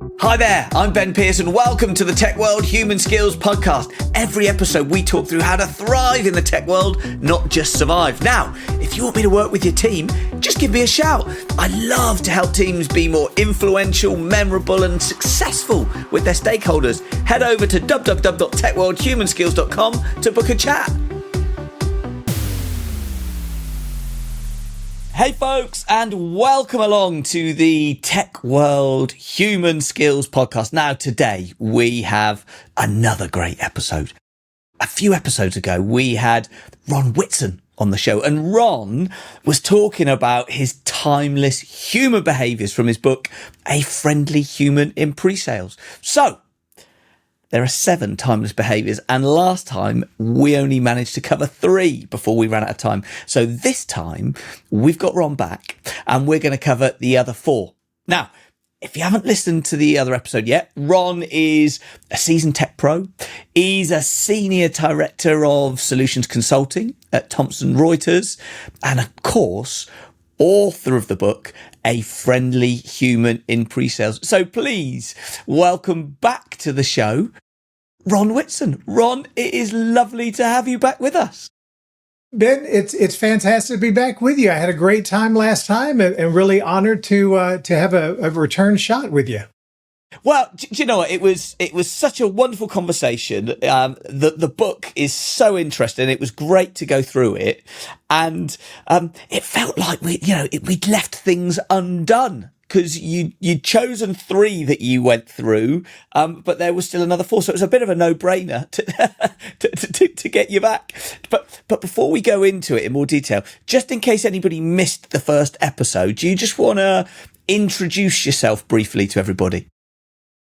Hi there, I'm Ben Pearson. Welcome to the Tech World Human Skills Podcast. Every episode we talk through how to thrive in the tech world, not just survive. Now, if you want me to work with your team, just give me a shout. I love to help teams be more influential, memorable and successful with their stakeholders. Head over to www.techworldhumanskills.com to book a chat. Hey folks, and welcome along to the Tech World Human Skills Podcast. Now today we have another great episode. A few episodes ago we had Ron Whitson on the show, and Ron was talking about his timeless human behaviours from his book, A Friendly Human in Presales. So, there are 7 timeless behaviours, and last time we only managed to cover 3 before we ran out of time. So this time we've got Ron back and we're going to cover the other 4. Now, if you haven't listened to the other episode yet, Ron is a seasoned tech pro. He's a senior director of solutions consulting at Thomson Reuters, and of course, author of the book, A Friendly Human in Presales. So please welcome back to the show, Ron Whitson. Ron, it is lovely to have you back with us. Ben, it's fantastic to be back with you. I had a great time last time and really honored to have a return shot with you. Well, do you know what? It was such a wonderful conversation. The book is so interesting. It was great to go through it, and it felt like we'd left things undone because you'd chosen 3 that you went through, but there was still another 4. So it was a bit of a no-brainer to get you back. But before we go into it in more detail, just in case anybody missed the first episode, do you just want to introduce yourself briefly to everybody?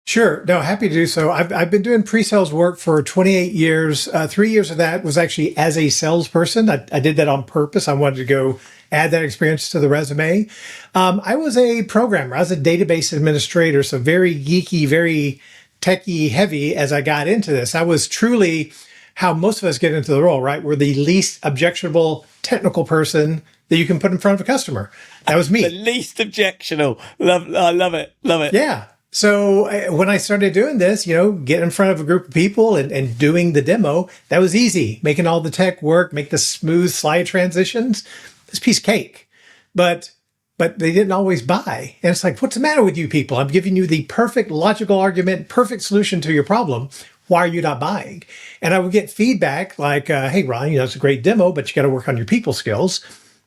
Sure. No, happy to do so. I've been doing pre-sales work for 28 years. 3 years of that was actually as a salesperson. I did that on purpose. I wanted to go add that experience to the resume. I was a programmer. I was a database administrator, so very geeky, very techie heavy as I got into this. I was truly how most of us get into the role, right? We're the least objectionable technical person that you can put in front of a customer. That was me. The least objectionable. I love it. Love it. Yeah. So when I started doing this, get in front of a group of people and doing the demo, that was easy. Making all the tech work, make the smooth slide transitions, this piece of cake. But they didn't always buy. And it's like, what's the matter with you people? I'm giving you the perfect logical argument, perfect solution to your problem. Why are you not buying? And I would get feedback like, hey, Ron, it's a great demo, but you got to work on your people skills.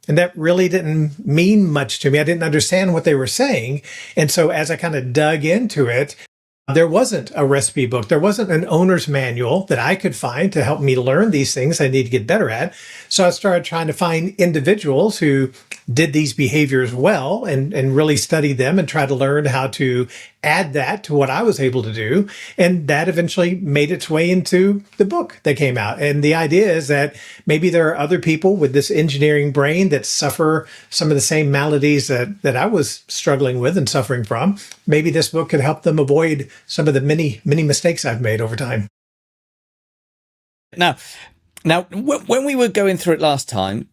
And that really didn't mean much to me. I didn't understand what they were saying. And so as I kind of dug into it, there wasn't a recipe book. There wasn't an owner's manual that I could find to help me learn these things I need to get better at. So I started trying to find individuals who did these behaviors well and really studied them and tried to learn how to add that to what I was able to do. And that eventually made its way into the book that came out. And the idea is that maybe there are other people with this engineering brain that suffer some of the same maladies that I was struggling with and suffering from. Maybe this book could help them avoid some of the many mistakes I've made over time. Now, when we were going through it last time,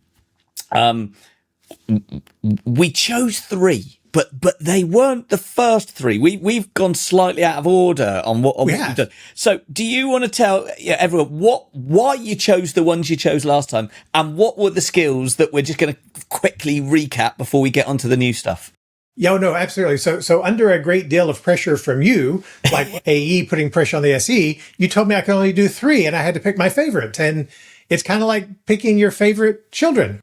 we chose 3. But they weren't the first 3. We've gone slightly out of order on what we've done. So do you want to tell everyone why you chose the ones you chose last time, and what were the skills that we're just going to quickly recap before we get onto the new stuff? Yeah, no, absolutely. So under a great deal of pressure from you, like AE putting pressure on the SE, you told me I could only do 3 and I had to pick my favorite. And it's kind of like picking your favorite children.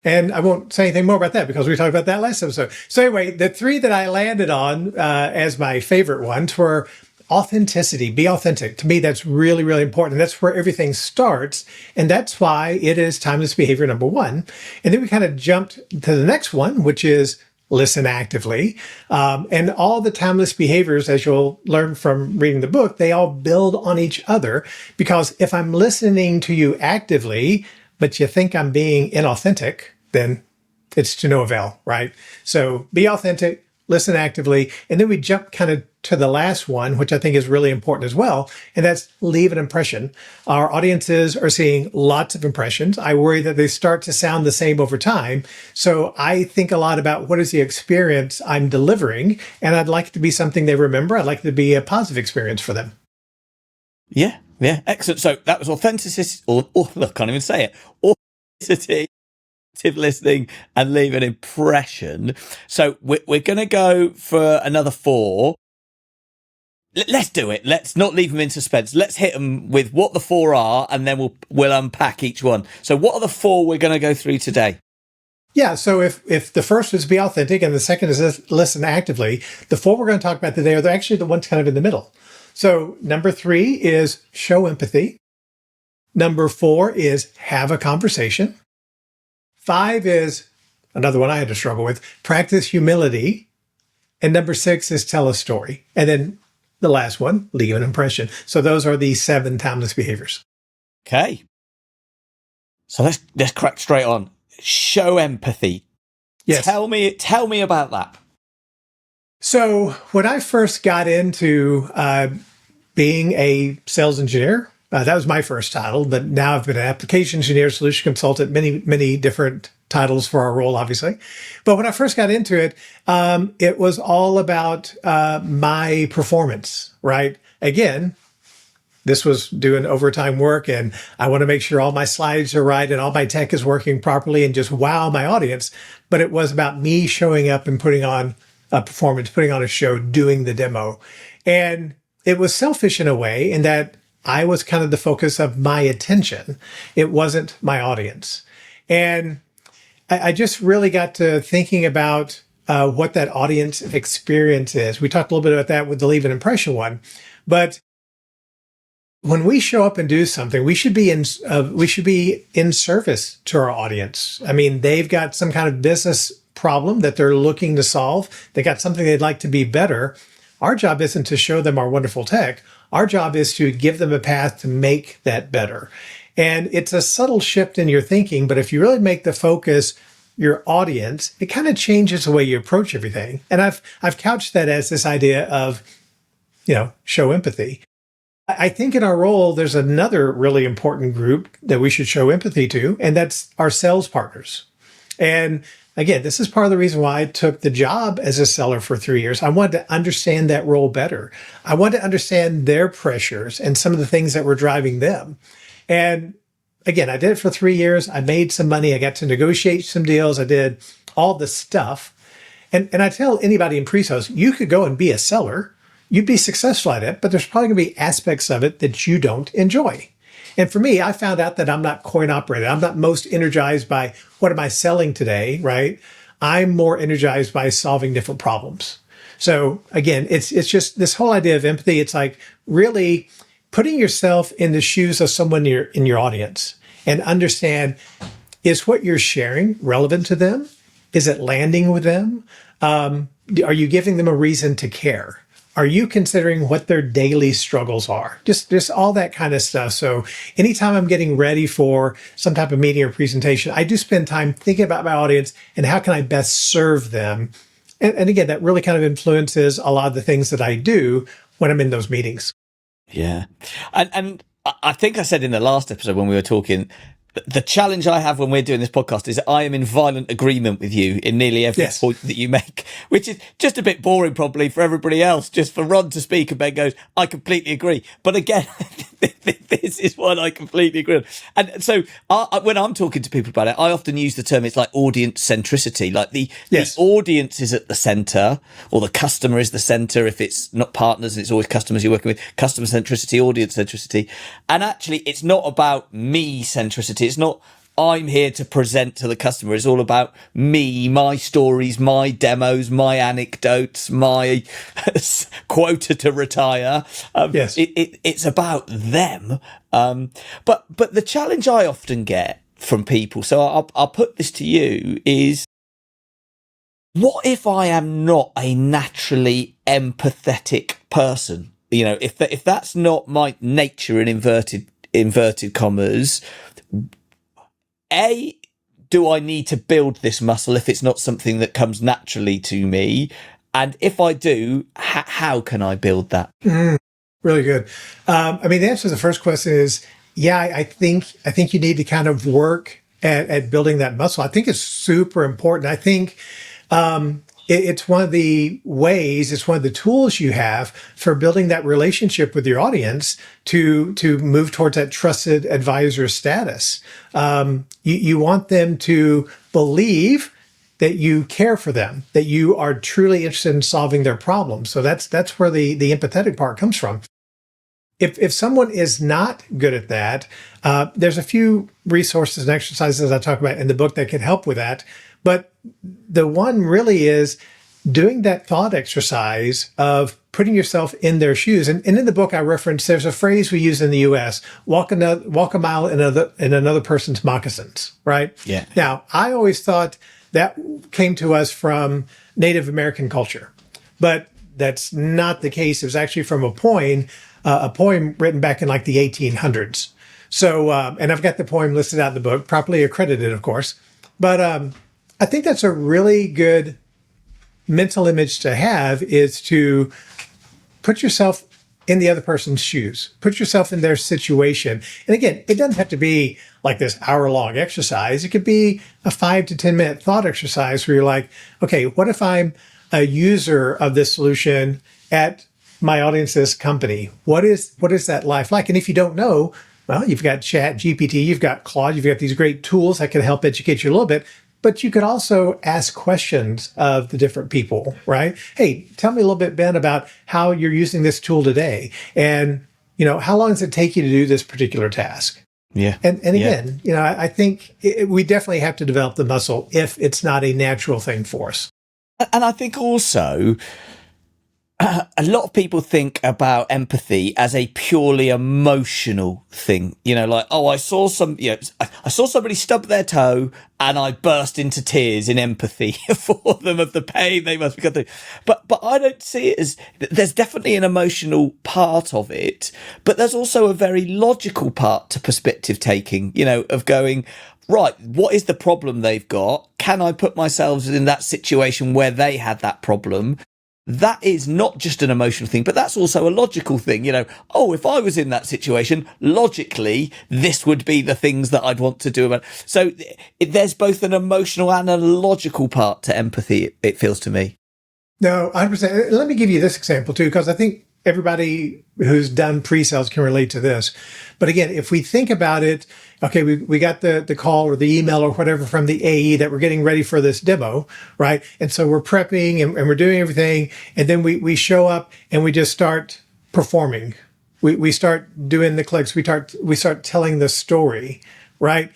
And I won't say anything more about that because we talked about that last episode. So anyway, the 3 that I landed on as my favorite ones were authenticity. Be authentic. To me, that's really, really important. That's where everything starts. And that's why it is timeless behavior number 1. And then we kind of jumped to the next one, which is listen actively. And all the timeless behaviors, as you'll learn from reading the book, they all build on each other. Because if I'm listening to you actively, but you think I'm being inauthentic, then it's to no avail, right? So be authentic, listen actively, and then we jump kind of to the last one, which I think is really important as well, and that's leave an impression. Our audiences are seeing lots of impressions. I worry that they start to sound the same over time. So I think a lot about what is the experience I'm delivering, and I'd like it to be something they remember. I'd like it to be a positive experience for them. Yeah, excellent. So that was authenticity, or look, can't even say it. Authenticity, active listening, and leave an impression. So we're going to go for another 4. Let's do it. Let's not leave them in suspense. Let's hit them with what the 4 are, and then we'll unpack each one. So what are the 4 we're going to go through today? Yeah, so if the first is be authentic and the second is listen actively, the 4 we're going to talk about today are actually the ones kind of in the middle. So number 3 is show empathy. Number 4 is have a conversation. 5 is another one I had to struggle with, practice humility. And number 6 is tell a story. And then the last one, leave an impression. So those are the 7 timeless behaviors. Okay. So let's crack straight on. Show empathy. Yes. Tell me about that. So when I first got into being a sales engineer, that was my first title, but now I've been an application engineer, solution consultant, many different titles for our role, obviously. But when I first got into it, it was all about my performance, right? Again, this was doing overtime work, and I want to make sure all my slides are right and all my tech is working properly and just wow my audience. But it was about me showing up and putting on a performance, putting on a show, doing the demo. And it was selfish in a way in that I was kind of the focus of my attention. It wasn't my audience. And I just really got to thinking about what that audience experience is. We talked a little bit about that with the leave an impression one, but when we show up and do something, we should be in service to our audience. I mean, they've got some kind of business problem that they're looking to solve. They got something they'd like to be better. Our job isn't to show them our wonderful tech. Our job is to give them a path to make that better. And it's a subtle shift in your thinking, but if you really make the focus your audience, it kind of changes the way you approach everything. And I've couched that as this idea of, show empathy. I think in our role, there's another really important group that we should show empathy to, and that's our sales partners. And again, this is part of the reason why I took the job as a seller for 3 years. I wanted to understand that role better. I wanted to understand their pressures and some of the things that were driving them. And again, I did it for 3 years. I made some money. I got to negotiate some deals. I did all the stuff. And I tell anybody in pre-sales, you could go and be a seller. You'd be successful at it, but there's probably going to be aspects of it that you don't enjoy. And for me, I found out that I'm not coin operated. I'm not most energized by what am I selling today, right? I'm more energized by solving different problems. So again, it's just this whole idea of empathy. It's like really putting yourself in the shoes of someone in your audience and understand, is what you're sharing relevant to them? Is it landing with them? Are you giving them a reason to care? Are you considering what their daily struggles are? Just all that kind of stuff. So anytime I'm getting ready for some type of meeting or presentation, I do spend time thinking about my audience and how can I best serve them. And again, that really kind of influences a lot of the things that I do when I'm in those meetings. Yeah. And I think I said in the last episode when we were talking, the challenge I have when we're doing this podcast is I am in violent agreement with you in nearly every point that you make, which is just a bit boring probably for everybody else, just for Ron to speak and Ben goes, I completely agree. But again, this is one I completely agree on. And so when I'm talking to people about it, I often use the term, it's like audience centricity, like the audience is at the center, or the customer is the center. If it's not partners, it's always customers you're working with. Customer centricity, audience centricity. And actually, it's not about me centricity. It's not I'm here to present to the customer. It's all about me, my stories, my demos, my anecdotes, my quota to retire. It's about them. But the challenge I often get from people, so I'll put this to you, is what if I am not a naturally empathetic person? If that's not my nature in inverted commas, do I need to build this muscle if it's not something that comes naturally to me? And if I do, how can I build that? Really good. I mean, the answer to the first question is, yeah, I think you need to kind of work at building that muscle. I think it's super important. I think it's one of the ways, it's one of the tools you have for building that relationship with your audience to move towards that trusted advisor status. You want them to believe that you care for them, that you are truly interested in solving their problems. So that's where the empathetic part comes from. If someone is not good at that, there's a few resources and exercises I talk about in the book that can help with that. But the one really is doing that thought exercise of putting yourself in their shoes. And in the book I reference, there's a phrase we use in the US, walk a mile in another person's moccasins, right? Yeah. Now, I always thought that came to us from Native American culture, but that's not the case. It was actually from a poem written back in like the 1800s. So, and I've got the poem listed out in the book, properly accredited, of course. But I think that's a really good mental image to have, is to put yourself in the other person's shoes, put yourself in their situation. And again, it doesn't have to be like this hour-long exercise. It could be a 5 to 10 minute thought exercise where you're like, okay, what if I'm a user of this solution at my audience's company? What is that life like? And if you don't know, well, you've got Chat GPT, you've got Claude, you've got these great tools that can help educate you a little bit. But you could also ask questions of the different people, right? Hey, tell me a little bit, Ben, about how you're using this tool today. And, how long does it take you to do this particular task? Yeah. And again, I think we definitely have to develop the muscle if it's not a natural thing for us. And I think also a lot of people think about empathy as a purely emotional thing, like, oh, I saw somebody stub their toe and I burst into tears in empathy for them of the pain they must be going through. But I don't see it as, there's definitely an emotional part of it, but there's also a very logical part to perspective taking, of going, right, what is the problem they've got? Can I put myself in that situation where they had that problem? That is not just an emotional thing, but that's also a logical thing. Oh, if I was in that situation, logically, this would be the things that I'd want to do about it. So there's both an emotional and a logical part to empathy, it feels to me. No, 100%. Let me give you this example too, because I think everybody who's done pre-sales can relate to this. But again, if we think about it, okay, we got the call or the email or whatever from the AE that we're getting ready for this demo, right? And so we're prepping and we're doing everything. And then we show up and we just start performing. We start doing the clicks. We start telling the story, right?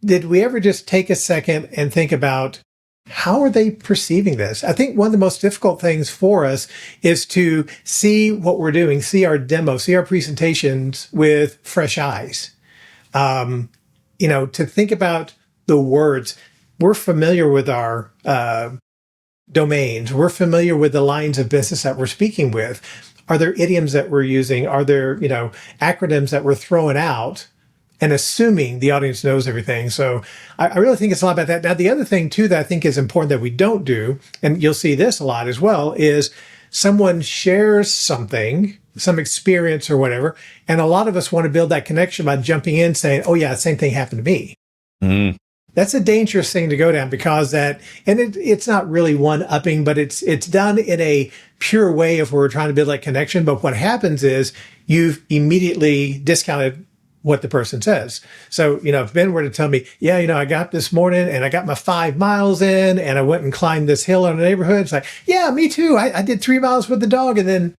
Did we ever just take a second and think about, how are they perceiving this? I think one of the most difficult things for us is to see what we're doing, see our demo, see our presentations with fresh eyes. To think about the words. We're familiar with our domains. We're familiar with the lines of business that we're speaking with. Are there idioms that we're using? Are there, acronyms that we're throwing out and assuming the audience knows everything? So I really think it's a lot about that. Now, the other thing too that I think is important that we don't do, and you'll see this a lot as well, is someone shares something, some experience or whatever, and a lot of us want to build that connection by jumping in saying, oh yeah, the same thing happened to me. Mm. That's a dangerous thing to go down, because it's not really one-upping, but it's done in a pure way of where we're trying to build that connection. But what happens is you've immediately discounted what the person says. So, if Ben were to tell me, yeah, I got up this morning and I got my 5 miles in and I went and climbed this hill in the neighborhood. It's like, yeah, me too. I did 3 miles with the dog. And then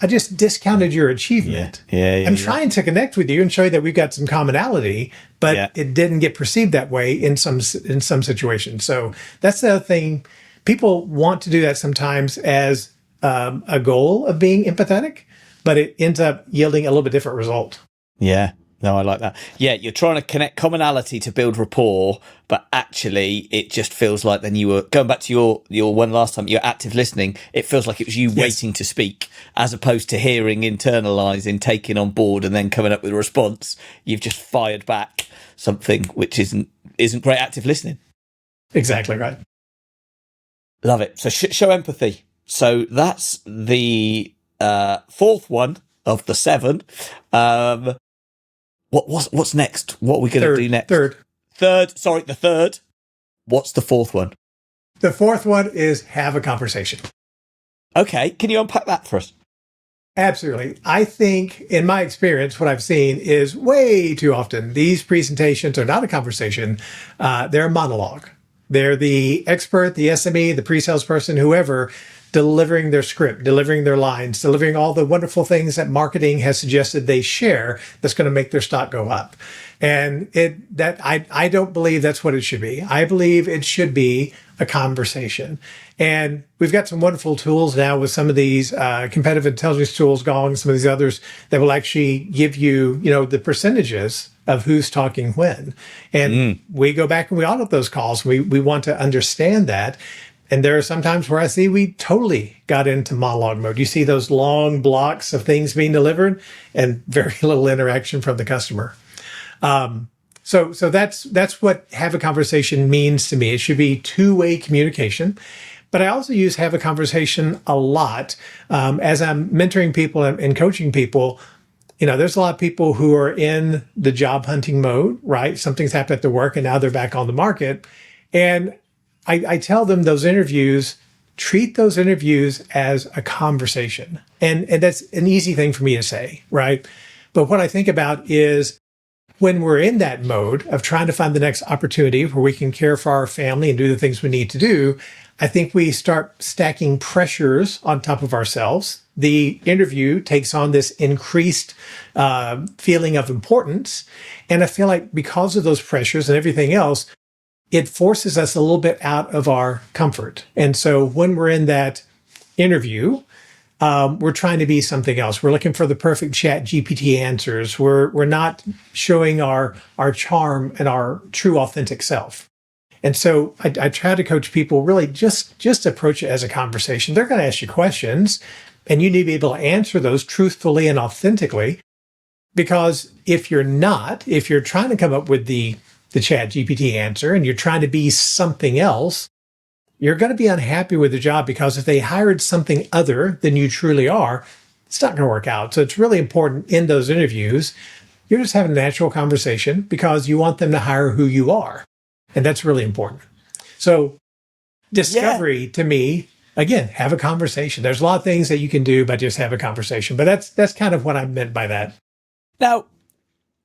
I just discounted your achievement. Yeah, I'm trying to connect with you and show you that we've got some commonality, but it didn't get perceived that way in some situations. So that's the other thing. People want to do that sometimes as a goal of being empathetic, but it ends up yielding a little bit different result. Yeah. No, I like that. Yeah, you're trying to connect commonality to build rapport, but actually it just feels like then you were going back to your one last time, your active listening. It feels like it was you waiting to speak as opposed to hearing, internalizing, taking on board and then coming up with a response. You've just fired back something which isn't great active listening. Exactly right. Love it. So show empathy. So that's the fourth one of the seven. What's next? What are we going to do next? Sorry, the third. What's the fourth one? The fourth one is have a conversation. Okay. Can you unpack that for us? Absolutely. I think in my experience, what I've seen is way too often these presentations are not a conversation. They're a monologue. They're the expert, the SME, the pre-sales person, whoever, delivering their script, delivering their lines, delivering all the wonderful things that marketing has suggested they share that's going to make their stock go up. And I don't believe that's what it should be. I believe it should be a conversation. And we've got some wonderful tools now with some of these competitive intelligence tools, Gong, some of these others that will actually give you, the percentages of who's talking when. And we go back and we audit those calls. We want to understand that. And there are some times where I see we totally got into monologue mode. You see those long blocks of things being delivered and very little interaction from the customer. So that's what have a conversation means to me. It should be two-way communication. But I also use have a conversation a lot as I'm mentoring people and coaching people. There's a lot of people who are in the job hunting mode, right? Something's happened at their work and now they're back on the market. And I tell them treat those interviews as a conversation. And that's an easy thing for me to say, right? But what I think about is when we're in that mode of trying to find the next opportunity where we can care for our family and do the things we need to do, I think we start stacking pressures on top of ourselves. The interview takes on this increased feeling of importance. And I feel like because of those pressures and everything else, it forces us a little bit out of our comfort. And so when we're in that interview, we're trying to be something else. We're looking for the perfect chat GPT answers. We're not showing our charm and our true authentic self. And so I try to coach people really just approach it as a conversation. They're going to ask you questions and you need to be able to answer those truthfully and authentically. Because if you're trying to come up with the chat GPT answer and you're trying to be something else, you're going to be unhappy with the job because if they hired something other than you truly are, it's not going to work out. So it's really important in those interviews, you're just having a natural conversation because you want them to hire who you are. And that's really important. So discovery to me, again, have a conversation. There's a lot of things that you can do, but just have a conversation. But that's kind of what I meant by that. Now,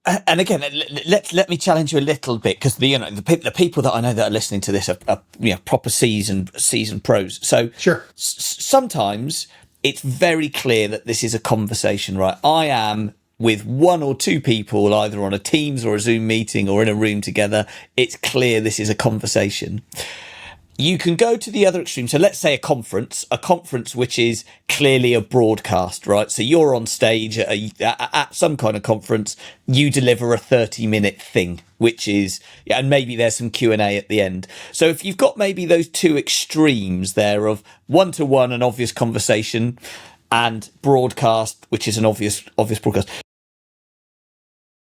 and again, let me challenge you a little bit because the people that I know that are listening to this are proper seasoned pros. So sure, sometimes it's very clear that this is a conversation, right? I am with one or two people, either on a Teams or a Zoom meeting or in a room together. It's clear this is a conversation. You can go to the other extreme. So let's say a conference which is clearly a broadcast, right? So you're on stage at some kind of conference, you deliver a 30-minute thing, which is, and maybe there's some Q&A at the end. So if you've got maybe those two extremes there of one-to-one, an obvious conversation, and broadcast, which is an obvious broadcast.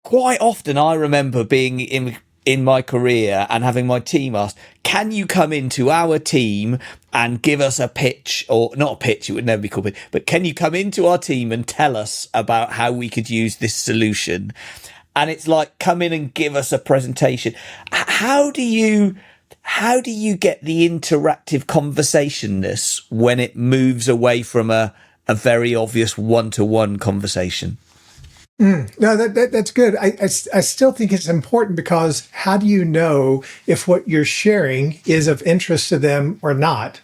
Quite often I remember being in my career and having my team asked, can you come into our team and give us a pitch, or not a pitch, it would never be called a pitch, but can you come into our team and tell us about how we could use this solution? And it's like, come in and give us a presentation. How do you get the interactive conversationness when it moves away from a very obvious one-to-one conversation? No, that's good. I still think it's important because how do you know if what you're sharing is of interest to them or not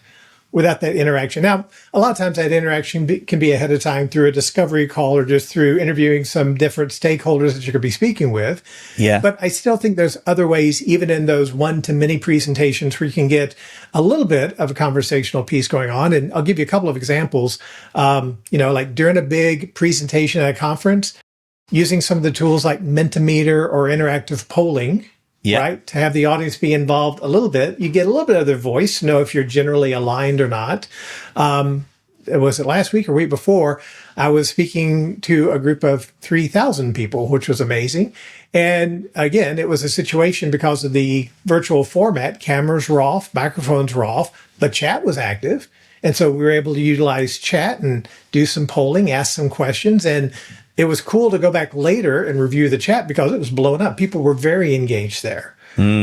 without that interaction? Now, a lot of times that interaction can be ahead of time through a discovery call or just through interviewing some different stakeholders that you're going to be speaking with. Yeah. But I still think there's other ways, even in those one-to-many presentations, where you can get a little bit of a conversational piece going on. And I'll give you a couple of examples. Like during a big presentation at a conference, using some of the tools like Mentimeter or interactive polling, right? To have the audience be involved a little bit. You get a little bit of their voice, know if you're generally aligned or not. was it last week or week before, I was speaking to a group of 3,000 people, which was amazing. And again, it was a situation because of the virtual format. Cameras were off, microphones were off, but chat was active. And so we were able to utilize chat and do some polling, ask some questions. And it was cool to go back later and review the chat because it was blown up. People were very engaged there.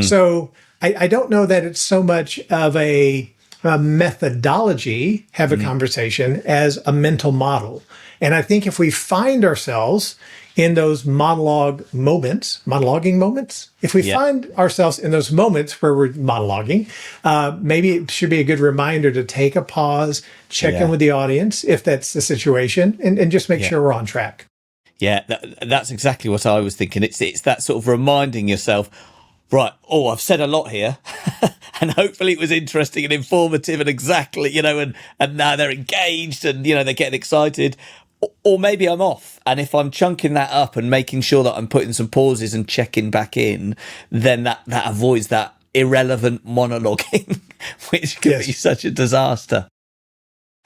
So I don't know that it's so much of a methodology, have a conversation, as a mental model. And I think if we find ourselves in those monologuing moments, if we find ourselves in those moments where we're monologuing, maybe it should be a good reminder to take a pause, check in with the audience, if that's the situation, and just make sure we're on track. Yeah, that's exactly what I was thinking. It's that sort of reminding yourself, right, I've said a lot here, and hopefully it was interesting and informative and exactly, and now they're engaged and, they're getting excited. Or maybe I'm off. And if I'm chunking that up and making sure that I'm putting some pauses and checking back in, then that avoids that irrelevant monologuing, which could be such a disaster.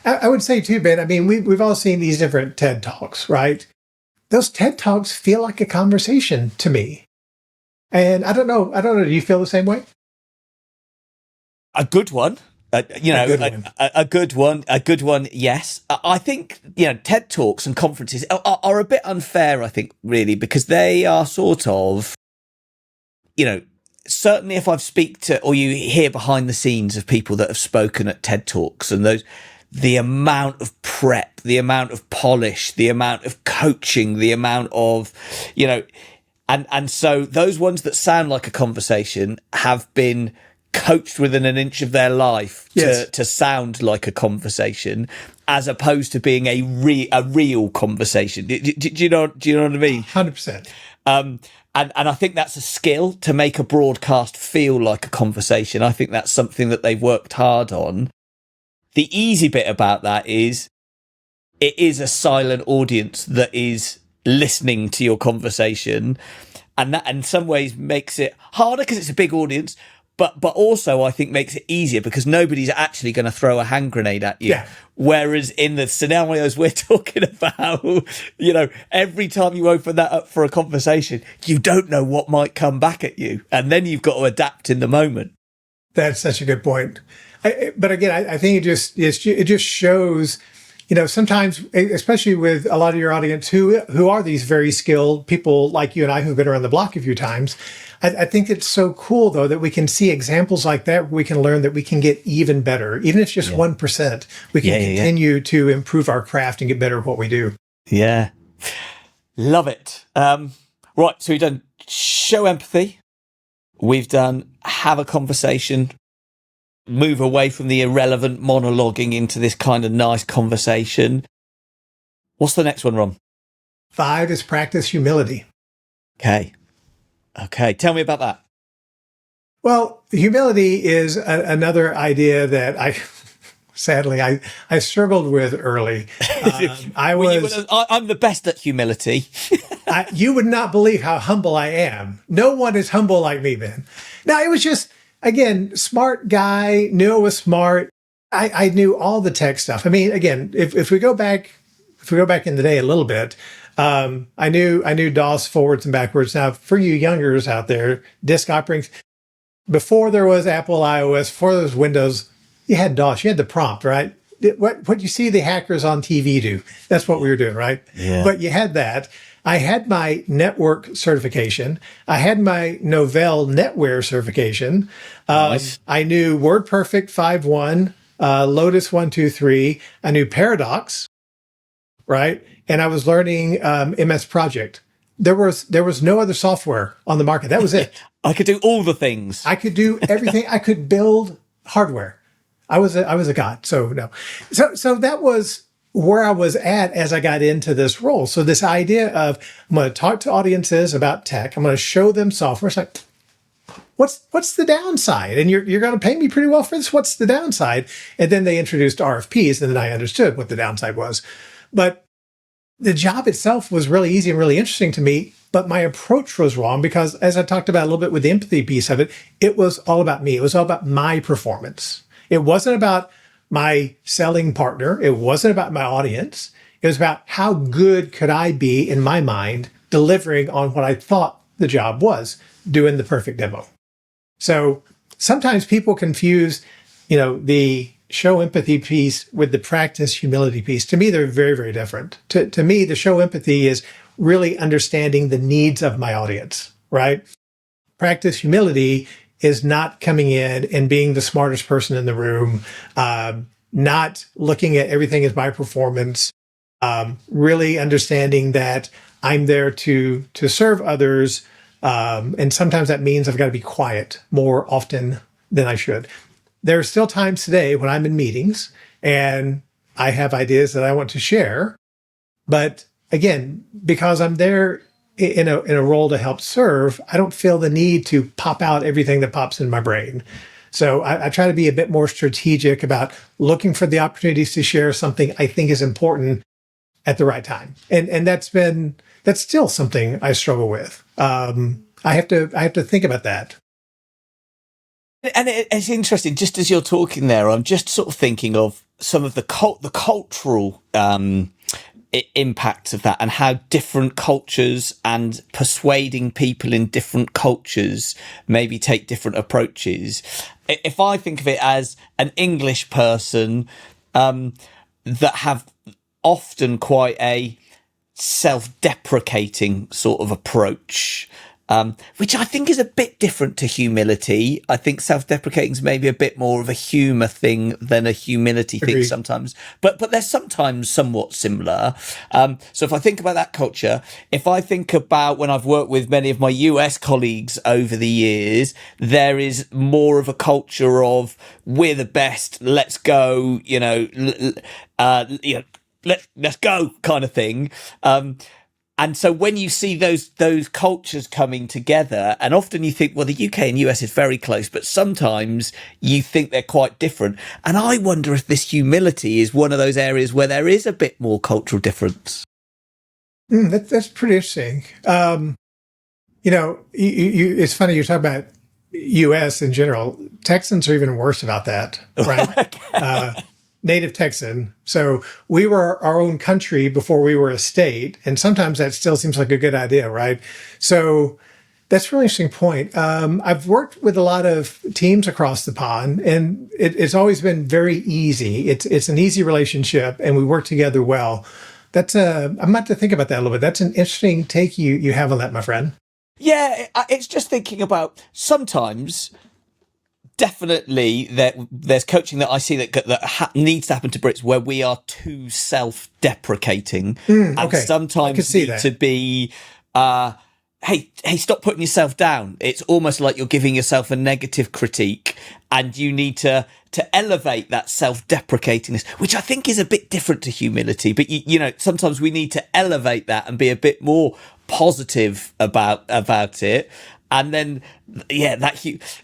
I would say too, Ben, I mean, we've all seen these different TED Talks, right? Those TED Talks feel like a conversation to me. And I don't know, do you feel the same way? A good one. A good one. Yes. I think, TED Talks and conferences are a bit unfair, I think, really, because they are sort of, certainly if I've speak to, or you hear behind the scenes of people that have spoken at TED Talks and the amount of prep, the amount of polish, the amount of coaching, the amount of, and so those ones that sound like a conversation have been coached within an inch of their life to sound like a conversation, as opposed to being a real conversation. Do you know what I mean? 100%. And I think that's a skill, to make a broadcast feel like a conversation. I think that's something that they've worked hard on. The easy bit about that is it is a silent audience that is listening to your conversation, and that in some ways makes it harder because it's a big audience. But also, I think, makes it easier because nobody's actually going to throw a hand grenade at you. Yeah. Whereas in the scenarios we're talking about, every time you open that up for a conversation, you don't know what might come back at you. And then you've got to adapt in the moment. That's such a good point. But again, I think it just shows, sometimes, especially with a lot of your audience who are these very skilled people like you and I who've been around the block a few times. I think it's so cool, though, that we can see examples like that where we can learn that we can get even better. Even if it's just 1%, we can continue to improve our craft and get better at what we do. Yeah. Love it. Right. So we've done show empathy. We've done have a conversation, move away from the irrelevant monologuing into this kind of nice conversation. What's the next one, Ron? 5 is practice humility. Okay, tell me about that. Well, humility is another idea that sadly, I struggled with early. I'm the best at humility. You would not believe how humble I am. No one is humble like me, Ben. Now, it was just, again, smart guy, knew I was smart. I knew all the tech stuff. I mean, again, if we go back in the day a little bit, I knew DOS forwards and backwards. Now, for you youngers out there, disk operating, before there was Apple iOS, before there was Windows, you had DOS, you had the prompt, right? What you see the hackers on TV do, that's what we were doing, right? Yeah. But you had that. I had my network certification. I had my Novell NetWare certification. Nice. I knew WordPerfect 5.1, Lotus 1.2.3. I knew Paradox, right? And I was learning MS Project. There was no other software on the market. That was it. I could do all the things. I could do everything. I could build hardware. I was a god. So no. So that was where I was at as I got into this role. So this idea of I'm going to talk to audiences about tech. I'm going to show them software. It's like, what's the downside? And you're going to pay me pretty well for this. What's the downside? And then they introduced RFPs, and then I understood what the downside was. But the job itself was really easy and really interesting to me, but my approach was wrong because, as I talked about a little bit with the empathy piece of it, it was all about me. It was all about my performance. It wasn't about my selling partner. It wasn't about my audience. It was about how good could I be in my mind delivering on what I thought the job was, doing the perfect demo. So sometimes people confuse, the show empathy piece with the practice humility piece. To me, they're very, very different. To me, the show empathy is really understanding the needs of my audience, right? Practice humility is not coming in and being the smartest person in the room, not looking at everything as my performance, really understanding that I'm there to serve others. And sometimes that means I've got to be quiet more often than I should. There are still times today when I'm in meetings and I have ideas that I want to share. But again, because I'm there in a role to help serve, I don't feel the need to pop out everything that pops in my brain. So I try to be a bit more strategic about looking for the opportunities to share something I think is important at the right time. And that's still something I struggle with. I have to think about that. And it's interesting, just as you're talking there, I'm just sort of thinking of some of the cultural impact of that, and how different cultures and persuading people in different cultures maybe take different approaches. If I think of it as an English person that have often quite a self-deprecating sort of approach, which I think is a bit different to humility. I think self-deprecating is maybe a bit more of a humour thing than a humility thing sometimes, but they're sometimes somewhat similar. So if I think about that culture, if I think about when I've worked with many of my US colleagues over the years, there is more of a culture of we're the best, let's go, let's go kind of thing. And so when you see those cultures coming together, and often you think, well, the UK and US is very close, but sometimes you think they're quite different. And I wonder if this humility is one of those areas where there is a bit more cultural difference. That's pretty interesting. It's funny you talk about US in general. Texans are even worse about that, right? Native Texan. So we were our own country before we were a state. And sometimes that still seems like a good idea, right? So that's a really interesting point. I've worked with a lot of teams across the pond, and it's always been very easy. It's an easy relationship, and we work together well. I'm about to think about that a little bit. That's an interesting take you have on that, my friend. Yeah, it's just thinking about sometimes. Definitely, there's coaching that I see that needs to happen to Brits where we are too self-deprecating, and sometimes need to be, hey, stop putting yourself down. It's almost like you're giving yourself a negative critique, and you need to elevate that self-deprecatingness, which I think is a bit different to humility. But sometimes we need to elevate that and be a bit more positive about it. And then,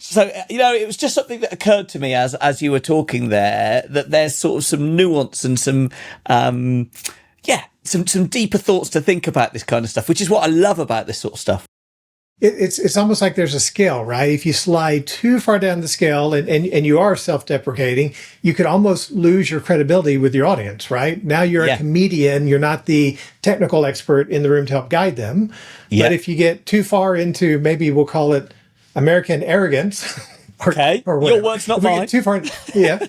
so, it was just something that occurred to me as you were talking there, that there's sort of some nuance and some deeper thoughts to think about this kind of stuff, which is what I love about this sort of stuff. It's almost like there's a scale, right? If you slide too far down the scale and you are self-deprecating, you could almost lose your credibility with your audience, right? Now you're a comedian, you're not the technical expert in the room to help guide them. Yeah. But if you get too far into, maybe we'll call it American arrogance. Or your word's not mine. Too far, yeah.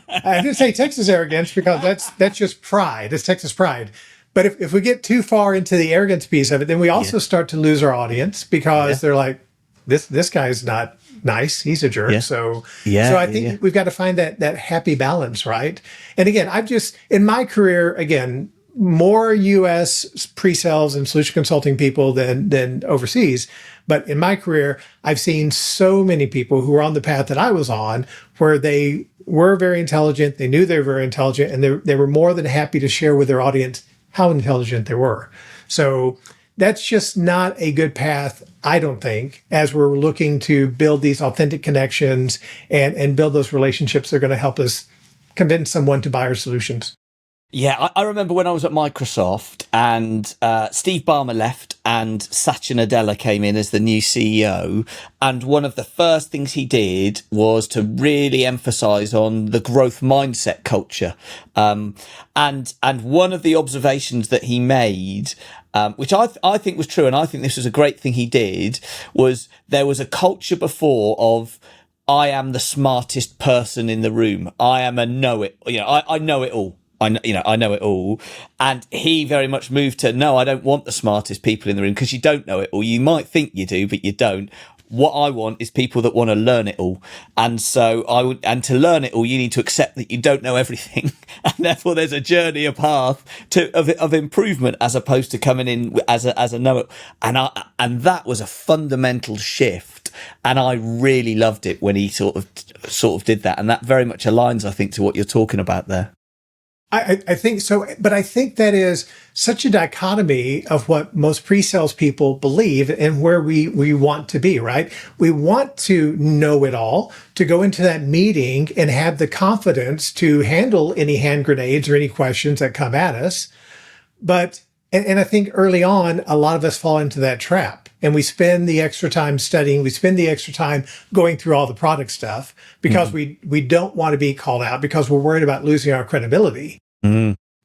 I didn't say Texas arrogance because that's just pride. It's Texas pride. But if we get too far into the arrogance piece of it, then we also start to lose our audience because they're like, this guy's not nice. He's a jerk. Yeah. So I think we've got to find that happy balance, right? And again, I've just, in my career, again, more U.S. pre-sales and solution consulting people than overseas. But in my career, I've seen so many people who are on the path that I was on where they were very intelligent. They knew they were very intelligent, and they were more than happy to share with their audience how intelligent they were. So that's just not a good path, I don't think, as we're looking to build these authentic connections and build those relationships that are going to help us convince someone to buy our solutions. Yeah, I remember when I was at Microsoft and Steve Ballmer left and Satya Nadella came in as the new CEO. And one of the first things he did was to really emphasize on the growth mindset culture. And one of the observations that he made, which I think was true, and I think this was a great thing he did, was there was a culture before of, I am the smartest person in the room. I am a I know it all. I know it all. And he very much moved to, no, I don't want the smartest people in the room, because you don't know it all. You might think you do, but you don't. What I want is people that want to learn it all. And so and to learn it all, you need to accept that you don't know everything. And therefore there's a journey, a path of improvement, as opposed to coming in as a know-it. And that was a fundamental shift. And I really loved it when he sort of did that. And that very much aligns, I think, to what you're talking about there. I think so, but I think that is such a dichotomy of what most pre-sales people believe and where we want to be, right? We want to know it all, to go into that meeting and have the confidence to handle any hand grenades or any questions that come at us. But, and I think early on, a lot of us fall into that trap, and we spend the extra time studying. We spend the extra time going through all the product stuff because we don't want to be called out, because we're worried about losing our credibility.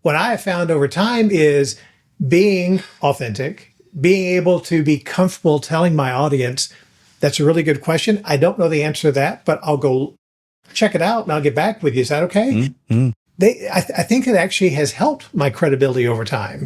What I have found over time is being authentic, being able to be comfortable telling my audience, that's a really good question. I don't know the answer to that, but I'll go check it out and I'll get back with you. Is that okay? I think it actually has helped my credibility over time.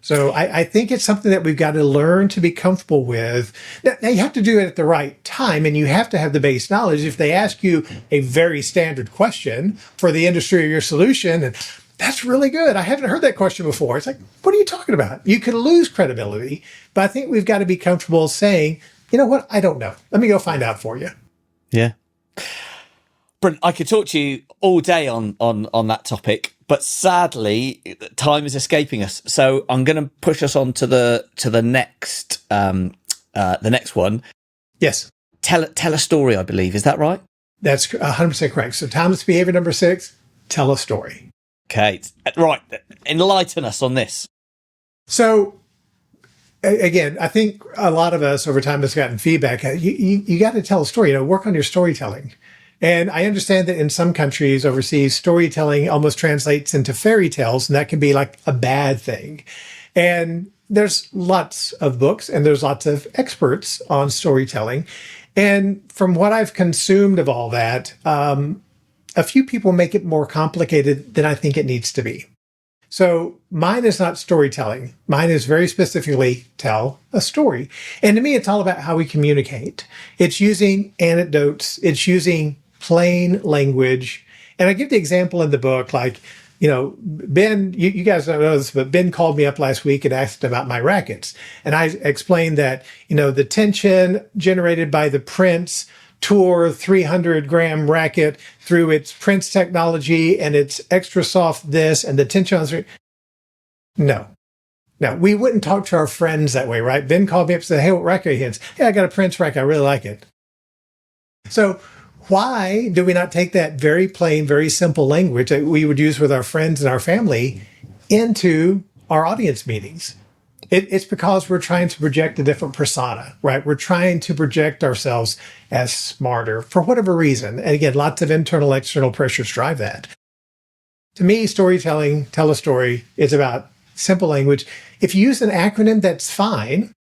So I think it's something that we've got to learn to be comfortable with. Now you have to do it at the right time, and you have to have the base knowledge. If they ask you a very standard question for the industry or your solution, and that's really good, I haven't heard that question before, it's like, what are you talking about? You could lose credibility. But I think we've got to be comfortable saying, you know what, I don't know. Let me go find out for you. Yeah. Brent, I could talk to you all day on that topic, but sadly, time is escaping us. So I'm going to push us on to the next one. Yes. Tell a story, I believe. Is that right? That's 100% correct. So Thomas behavior number 6, tell a story. Okay. Right. Enlighten us on this. So again, I think a lot of us over time has gotten feedback. You got to tell a story, work on your storytelling. And I understand that in some countries overseas, storytelling almost translates into fairy tales, and that can be like a bad thing. And there's lots of books and there's lots of experts on storytelling. And from what I've consumed of all that, a few people make it more complicated than I think it needs to be. So mine is not storytelling. Mine is very specifically tell a story. And to me, it's all about how we communicate. It's using anecdotes. It's using plain language. And I give the example in the book, like, Ben, you guys don't know this, but Ben called me up last week and asked about my rackets. And I explained that, the tension generated by the Prince Tour 300-gram racket through its Prince technology and its extra soft this and the tension on No, we wouldn't talk to our friends that way, right? Ben called me up and said, hey, what racket are you in? Hey, I got a Prince racket. I really like it. So why do we not take that very plain, very simple language that we would use with our friends and our family into our audience meetings? It's because we're trying to project a different persona, right? We're trying to project ourselves as smarter for whatever reason. And again, lots of internal, external pressures drive that. To me, storytelling, tell a story, is about simple language. If you use an acronym, that's fine.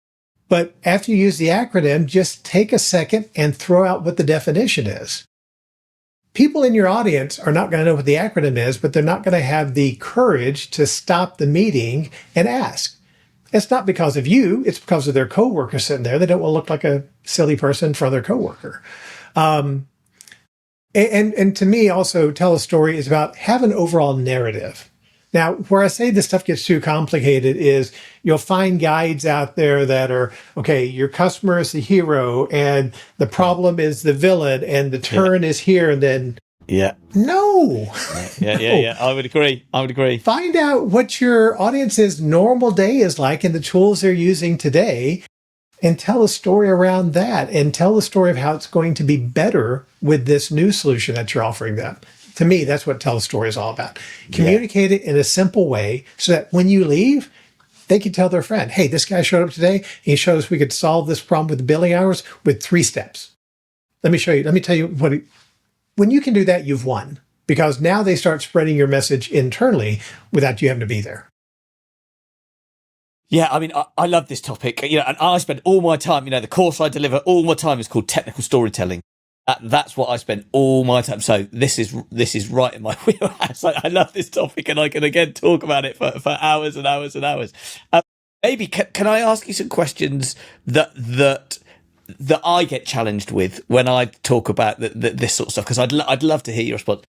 But after you use the acronym, just take a second and throw out what the definition is. People in your audience are not going to know what the acronym is, but they're not going to have the courage to stop the meeting and ask. It's not because of you. It's because of their coworker sitting there. They don't want to look like a silly person in front of their coworker. And to me, also, tell a story is about have an overall narrative. Now, where I say this stuff gets too complicated is you'll find guides out there that are, okay, your customer is the hero and the problem is the villain and the turn is here and then. Yeah. No. Yeah. I would agree. Find out what your audience's normal day is like and the tools they're using today, and tell a story around that, and tell the story of how it's going to be better with this new solution that you're offering them. To me, that's what tell a story is all about. Communicate it in a simple way so that when you leave, they could tell their friend, hey, this guy showed up today. And he showed us we could solve this problem with the billing hours with 3 steps. Let me show you. Let me tell you when you can do that, you've won, because now they start spreading your message internally without you having to be there. Yeah, I mean, I love this topic, and I spend all my time, the course I deliver, all my time is called technical storytelling. That's what I spend all my time. So this is right in my wheelhouse. I love this topic, and I can again talk about it for hours and hours and hours. Maybe can I ask you some questions that I get challenged with when I talk about this sort of stuff? Because I'd love to hear your response.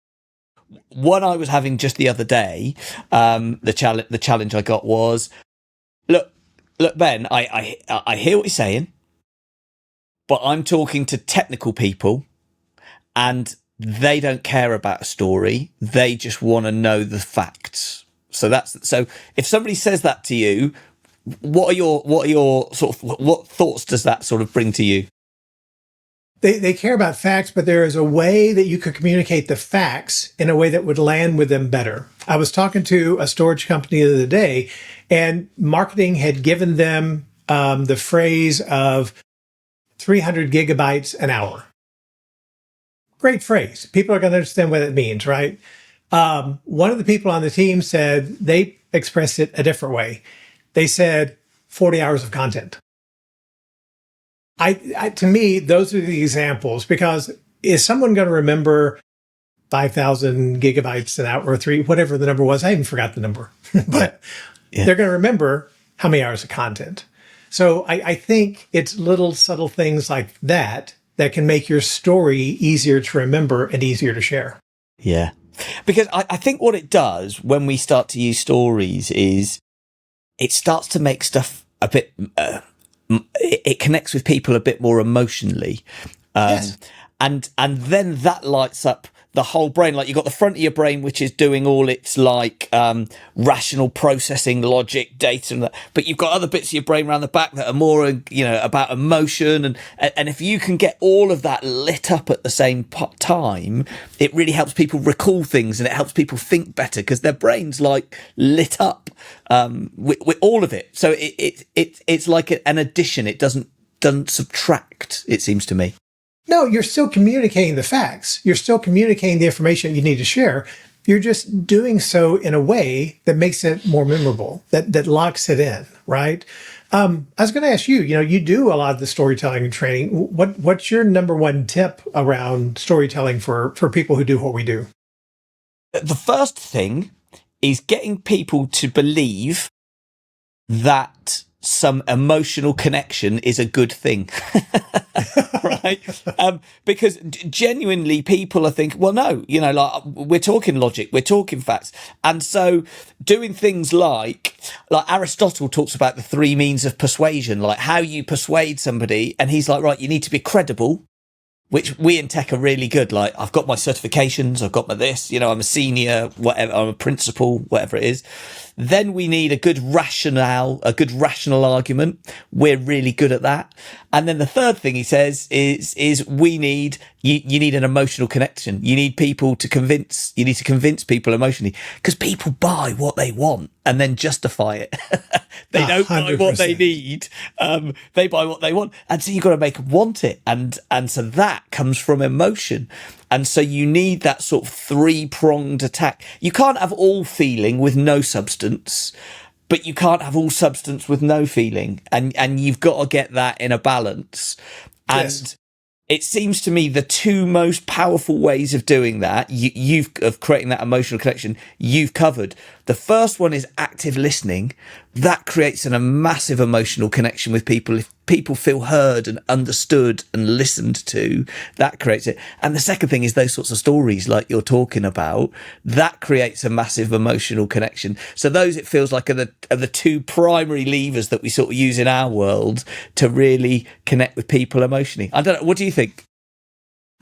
One I was having just the other day, the challenge I got was, look, Ben, I hear what you're saying, but I'm talking to technical people and they don't care about a story. They just want to know the facts. So if somebody says that to you, what are your sort of, what thoughts does that sort of bring to you? They care about facts, but there is a way that you could communicate the facts in a way that would land with them better. I was talking to a storage company the other day, and marketing had given them the phrase of 300 gigabytes an hour. Great phrase. People are going to understand what it means, right? One of the people on the team said they expressed it a different way. They said 40 hours of content. To me, those are the examples, because is someone going to remember 5,000 gigabytes an hour or 3, whatever the number was? I even forgot the number, but they're going to remember how many hours of content. So I think it's little subtle things like that can make your story easier to remember and easier to share. Yeah. Because I think what it does when we start to use stories is it starts to make stuff a bit, it connects with people a bit more emotionally. Yes. And then that lights up the whole brain. Like, you've got the front of your brain, which is doing all its rational processing, logic, data, and that. But you've got other bits of your brain around the back that are more, about emotion. And if you can get all of that lit up at the same time, it really helps people recall things, and it helps people think better, because their brain's like lit up with all of it. So it's like an addition. It doesn't subtract, it seems to me. No, you're still communicating the facts. You're still communicating the information you need to share. You're just doing so in a way that makes it more memorable, that locks it in, right? I was going to ask you, you do a lot of the storytelling and training. What's your number one tip around storytelling for people who do what we do? The first thing is getting people to believe that some emotional connection is a good thing. Right? Because genuinely people are thinking, well, no, we're talking logic, we're talking facts. And so doing things like Aristotle talks about the 3 means of persuasion, like how you persuade somebody. And he's like, right, you need to be credible, which we in tech are really good. Like, I've got my certifications, I've got my this, I'm a senior, whatever, I'm a principal, whatever it is. Then we need a good rational argument. We're really good at that. And then the third thing he says is we need, you need an emotional connection. You need people to convince, you need to convince people emotionally, because people buy what they want and then justify it. They don't 100%. Buy what they need. They buy what they want. And so you've got to make them want it. And so that comes from emotion. And so you need that sort of 3-pronged attack. You can't have all feeling with no substance, but you can't have all substance with no feeling. And you've got to get that in a balance. Yes. And it seems to me the 2 most powerful ways of doing that, of creating that emotional connection, you've covered. The first one is active listening. That creates a massive emotional connection with people. If people feel heard and understood and listened to, that creates it. And the second thing is those sorts of stories like you're talking about. That creates a massive emotional connection. So those, it feels like, are the 2 primary levers that we sort of use in our world to really connect with people emotionally. I don't know. What do you think?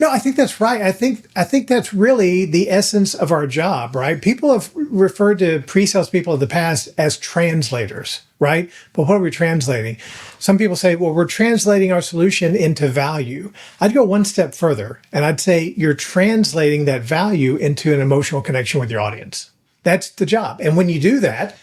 No, I think that's right. I think that's really the essence of our job, right? People have referred to pre-sales people of the past as translators, right? But what are we translating? Some people say, well, we're translating our solution into value. I'd go one step further, and I'd say you're translating that value into an emotional connection with your audience. That's the job. And when you do that,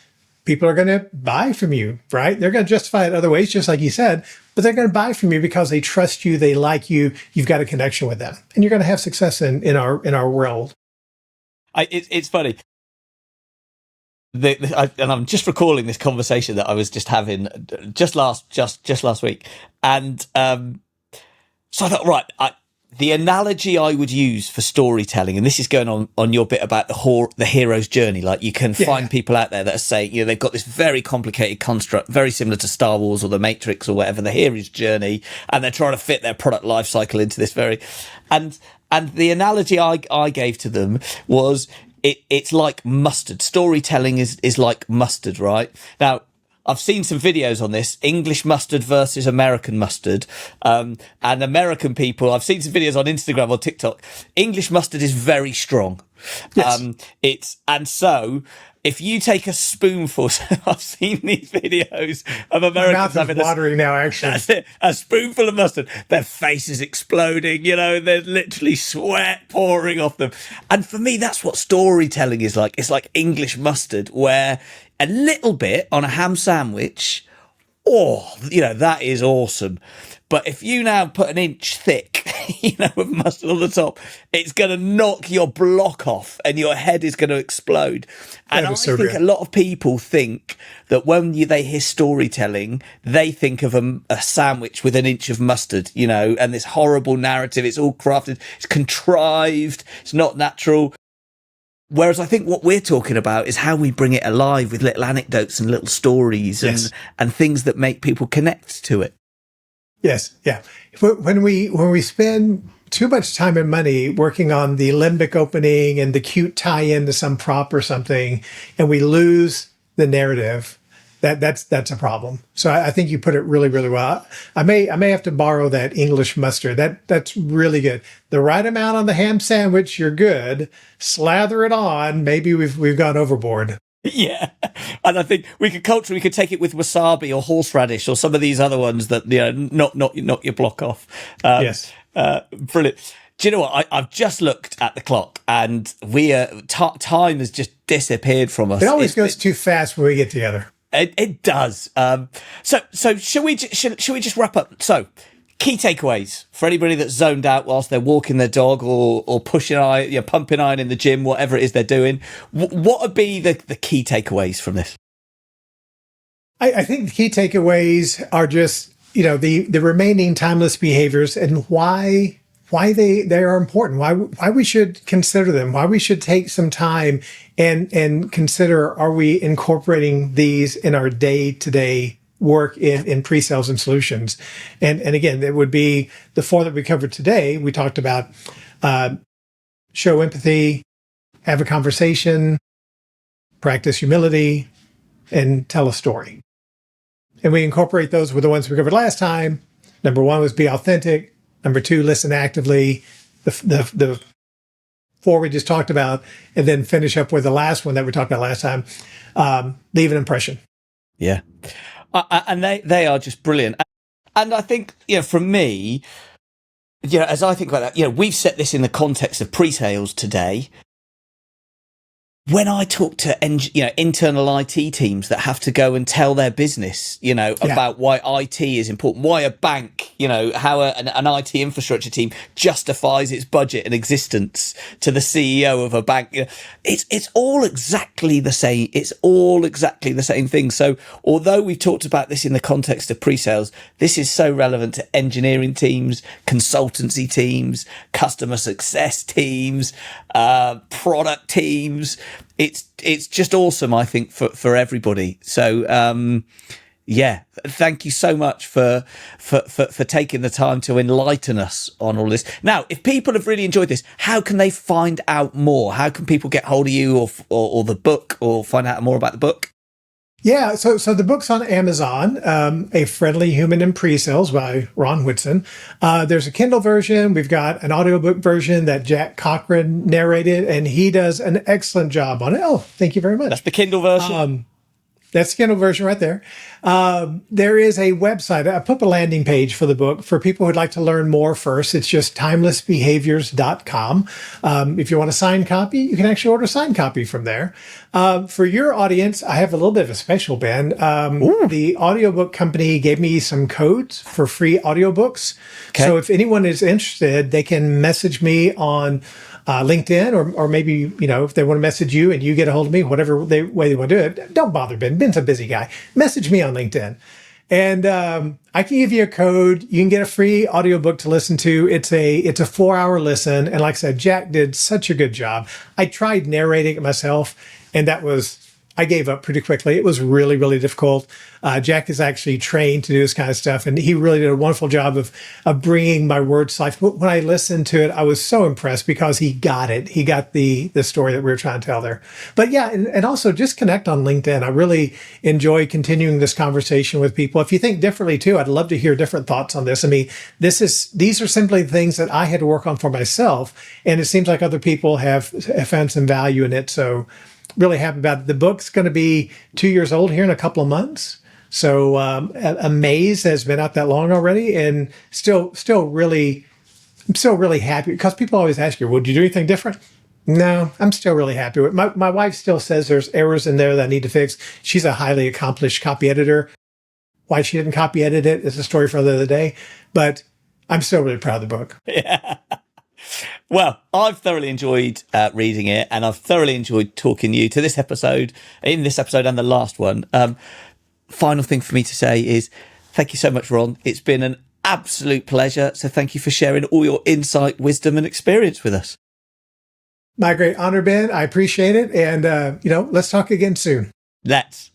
people are going to buy from you, right? They're going to justify it other ways, just like you said, but they're going to buy from you because they trust you, they like you, you've got a connection with them, and you're going to have success in our world. It's funny. And I'm just recalling this conversation that I was just having just last week, and so I thought, right, the analogy I would use for storytelling, and this is going on your bit about the hero's journey. Like, you can find people out there that are saying, they've got this very complicated construct, very similar to Star Wars or the Matrix or whatever, the hero's journey, and they're trying to fit their product life cycle into this and the analogy I gave to them was, it's like mustard. Storytelling is like mustard, right? Now, I've seen some videos on this, English mustard versus American mustard. And American people, I've seen some videos on Instagram or TikTok. English mustard is very strong. Yes. And so if you take a spoonful, I've seen these videos of Americans having watering now, actually. That's it, a spoonful of mustard, their face is exploding, there's literally sweat pouring off them. And for me, that's what storytelling is like. It's like English mustard, where a little bit on a ham sandwich, that is awesome. But if you now put an inch thick, of mustard on the top, it's going to knock your block off and your head is going to explode. And I think a lot of people think that when they hear storytelling, they think of a sandwich with an inch of mustard, and this horrible narrative. It's all crafted, it's contrived, it's not natural. Whereas I think what we're talking about is how we bring it alive with little anecdotes and little stories and things that make people connect to it. Yes. Yeah. When we spend too much time and money working on the limbic opening and the cute tie-in to some prop or something, and we lose the narrative, that's a problem. So I think you put it really, really well. I may have to borrow that English mustard. That's really good. The right amount on the ham sandwich, you're good. Slather it on. Maybe we've gone overboard. Yeah, and I think we could take it with wasabi or horseradish or some of these other ones that knock your block off. Yes, brilliant. Do you know what? I've just looked at the clock, and time has just disappeared from us. It always goes too fast when we get together. It does. So should we just wrap up? So, key takeaways for anybody that's zoned out whilst they're walking their dog or pushing pumping iron in the gym, whatever it is they're doing. What would be the key takeaways from this? I think the key takeaways are just, the remaining timeless behaviors and why they are important, why we should consider them, why we should take some time and consider, are we incorporating these in our day-to-day work in pre-sales and solutions. And again, it would be the four that we covered today. We talked about show empathy, have a conversation, practice humility, and tell a story. And we incorporate those with the ones we covered last time. Number one was be authentic. Number two, listen actively. The four we just talked about, and then finish up with the last one that we talked about last time. Leave an impression. Yeah. And they are just brilliant. And I think, for me, as I think about that, we've set this in the context of pre-sales today. When I talk to internal IT teams that have to go and tell their business, about why IT is important, why a bank, how an IT infrastructure team justifies its budget and existence to the CEO of a bank, it's all exactly the same. It's all exactly the same thing. So although we've talked about this in the context of pre-sales, this is so relevant to engineering teams, consultancy teams, customer success teams, product teams. It's just awesome, I think, for everybody. So, thank you so much for taking the time to enlighten us on all this. Now, if people have really enjoyed this, how can they find out more? How can people get hold of you or the book, or find out more about the book? Yeah, so the book's on Amazon, A Friendly Human in Pre-Sales by Ron Whitson. There's a Kindle version. We've got an audiobook version that Jack Cochran narrated, and he does an excellent job on it. Oh, thank you very much. That's the Kindle version? That's the Kindle version right there. There is a website. I put up a landing page for the book for people who'd like to learn more first. It's just timelessbehaviors.com. If you want a signed copy, you can actually order a signed copy from there. For your audience, I have a little bit of a special, Ben. The audiobook company gave me some codes for free audiobooks. Okay. So if anyone is interested, they can message me on LinkedIn, or maybe, if they want to message you and you get a hold of me, whatever way they want to do it, don't bother Ben. Ben's a busy guy. Message me on LinkedIn. And I can give you a code. You can get a free audiobook to listen to. It's a 4-hour listen. And like I said, Jack did such a good job. I tried narrating it myself, and I gave up pretty quickly. It was really, really difficult. Jack is actually trained to do this kind of stuff, and he really did a wonderful job of bringing my words to life. When I listened to it, I was so impressed because he got it. He got the story that we were trying to tell there. But yeah, and also just connect on LinkedIn. I really enjoy continuing this conversation with people. If you think differently too, I'd love to hear different thoughts on this. I mean, these are simply things that I had to work on for myself, and it seems like other people have found some value in it. So really happy about it. The book's going to be 2 years old here in a couple of months. So Amaze has been out that long already, and I'm still really happy, because people always ask you, well, did you do anything different? No, I'm still really happy with it. My wife still says there's errors in there that I need to fix. She's a highly accomplished copy editor. Why she didn't copy edit it is a story for the other day, but I'm still really proud of the book. Yeah. Well, I've thoroughly enjoyed reading it, and I've thoroughly enjoyed talking to you in this episode and the last one. Final thing for me to say is thank you so much, Ron. It's been an absolute pleasure. So thank you for sharing all your insight, wisdom, and experience with us. My great honor, Ben. I appreciate it. And, let's talk again soon. Let's.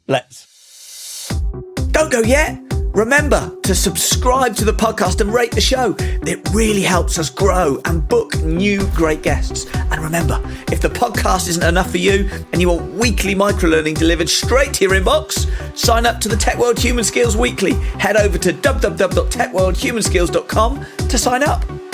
Don't go yet. Remember to subscribe to the podcast and rate the show. It really helps us grow and book new great guests. And remember, if the podcast isn't enough for you and you want weekly microlearning delivered straight to your inbox, sign up to the Tech World Human Skills Weekly. Head over to www.techworldhumanskills.com to sign up.